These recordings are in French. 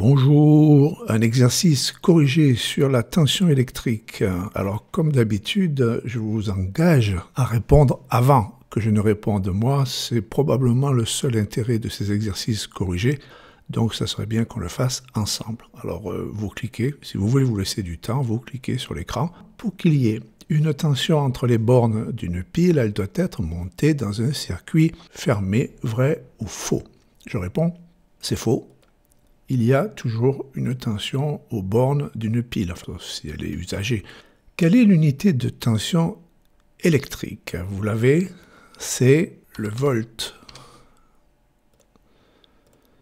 Bonjour, un exercice corrigé sur la tension électrique. Alors comme d'habitude, je vous engage à répondre avant que je ne réponde moi. C'est probablement le seul intérêt de ces exercices corrigés. Donc ça serait bien qu'on le fasse ensemble. Alors vous cliquez, si vous voulez vous laisser du temps, vous cliquez sur l'écran. Pour qu'il y ait une tension entre les bornes d'une pile, elle doit être montée dans un circuit fermé, vrai ou faux. Je réponds, c'est faux. Il y a toujours une tension aux bornes d'une pile, sauf si elle est usagée. Quelle est l'unité de tension électrique? Vous l'avez, c'est le volt.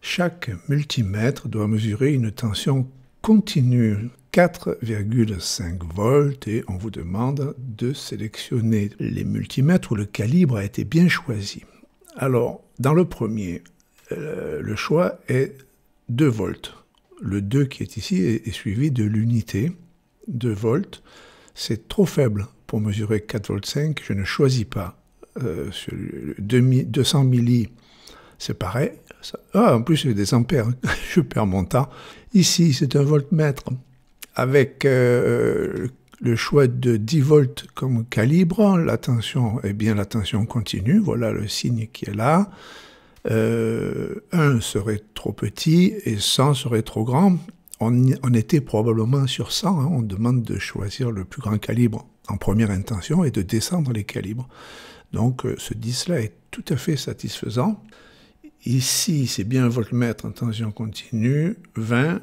Chaque multimètre doit mesurer une tension continue, 4,5 volts, et on vous demande de sélectionner les multimètres où le calibre a été bien choisi. Alors, dans le premier, le choix est 2 volts. Le 2 qui est ici est suivi de l'unité, 2 volts. C'est trop faible pour mesurer 4,5 volts. Je ne choisis pas. Sur 200 milli, c'est pareil. En plus, c'est des ampères. Je perds mon temps. Ici, c'est un voltmètre avec le choix de 10 volts comme calibre. La tension est bien la tension continue. Voilà le signe qui est là. 1 serait trop petit et 100 serait trop grand. On était probablement sur 100. On demande de choisir le plus grand calibre en première intention et de descendre les calibres. Donc ce 10-là est tout à fait satisfaisant. Ici, c'est bien un voltmètre en tension continue, 20.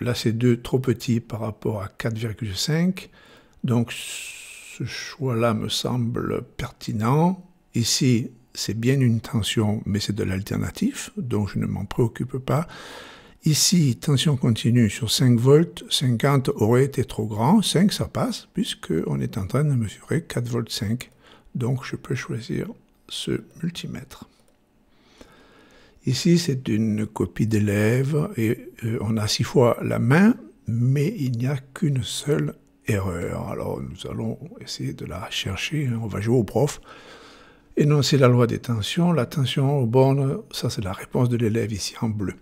Là, c'est 2 trop petit par rapport à 4,5. Donc ce choix-là me semble pertinent. Ici, c'est bien une tension, mais c'est de l'alternatif, donc je ne m'en préoccupe pas. Ici, tension continue sur 5 volts, 50 aurait été trop grand, 5 ça passe, puisqu'on est en train de mesurer 4 volts 5. Donc je peux choisir ce multimètre. Ici, c'est une copie d'élève, et on a 6 fois la main, mais il n'y a qu'une seule erreur. Alors nous allons essayer de la chercher, on va jouer au prof. Énoncer la loi des tensions. La tension aux bornes, ça c'est la réponse de l'élève ici en bleu.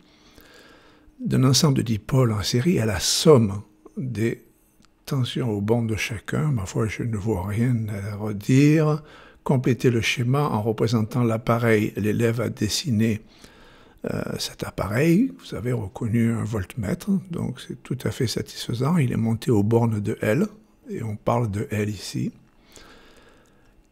D'un ensemble de dipôles en série à la somme des tensions aux bornes de chacun. Ma foi, je ne vois rien à redire. Compléter le schéma en représentant l'appareil. L'élève a dessiné cet appareil. Vous avez reconnu un voltmètre, donc c'est tout à fait satisfaisant. Il est monté aux bornes de L, et on parle de L ici.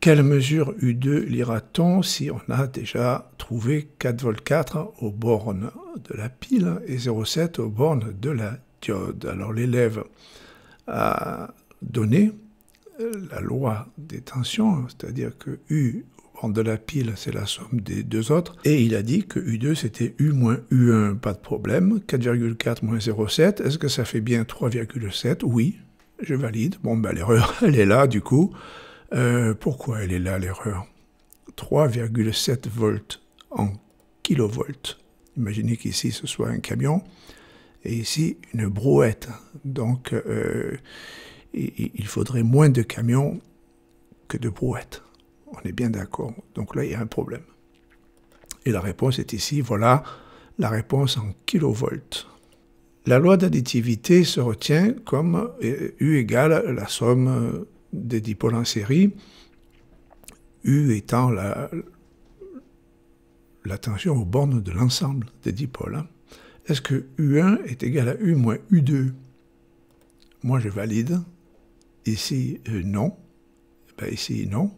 Quelle mesure U2 lira-t-on si on a déjà trouvé 4,4 V aux bornes de la pile et 0,7 aux bornes de la diode? Alors l'élève a donné la loi des tensions, c'est-à-dire que U aux bornes de la pile, c'est la somme des deux autres, et il a dit que U2 c'était U moins U1, pas de problème, 4,4 moins 0,7, est-ce que ça fait bien 3,7? Oui, je valide. Bon, ben l'erreur, elle est là du coup. Pourquoi elle est là, l'erreur? 3,7 volts en kilovolts. Imaginez qu'ici, ce soit un camion, et ici, une brouette. Donc, il faudrait moins de camions que de brouettes. On est bien d'accord. Donc là, il y a un problème. Et la réponse est ici. Voilà la réponse en kilovolts. La loi d'additivité se retient comme U égale la somme des dipôles en série, U étant la tension aux bornes de l'ensemble des dipôles. Est-ce que U1 est égal à U moins U2? Moi, je valide. Ici, non. Ben, ici, non.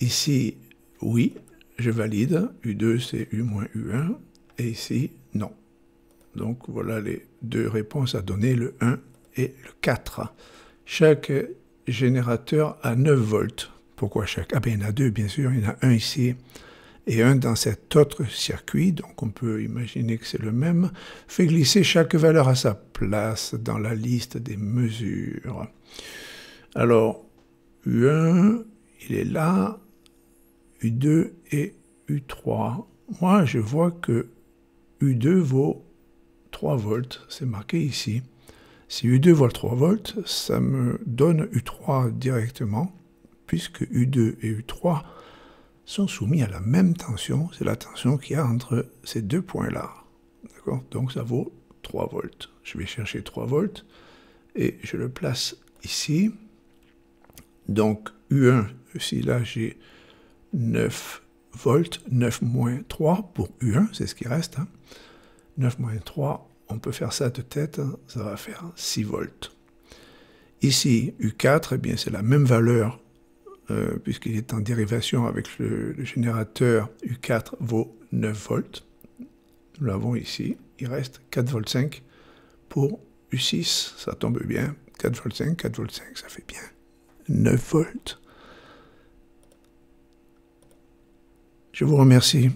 Ici, oui, je valide. U2, c'est U moins U1. Et ici, non. Donc, voilà les deux réponses à donner, le 1 et le 4. Chaque générateur à 9 volts. Pourquoi chaque? Ah ben il y en a deux, bien sûr. Il y en a un ici et un dans cet autre circuit. Donc on peut imaginer que c'est le même. Fait glisser chaque valeur à sa place dans la liste des mesures. Alors, U1, il est là. U2 et U3. Moi, je vois que U2 vaut 3 volts. C'est marqué ici. Si U2 vaut 3 volts, ça me donne U3 directement, puisque U2 et U3 sont soumis à la même tension. C'est la tension qu'il y a entre ces deux points-là. D'accord? Donc ça vaut 3 volts. Je vais chercher 3 volts et je le place ici. Donc U1, ici là j'ai 9 volts, 9 moins 3 pour U1, c'est ce qui reste. Hein. 9 moins 3, on peut faire ça de tête, hein, ça va faire 6 volts. Ici, U4, eh bien c'est la même valeur, puisqu'il est en dérivation avec le générateur. U4 vaut 9 volts. Nous l'avons ici, il reste 4 volts 5 pour U6, ça tombe bien. 4 volts 5, 4 volts 5, ça fait bien 9 volts. Je vous remercie.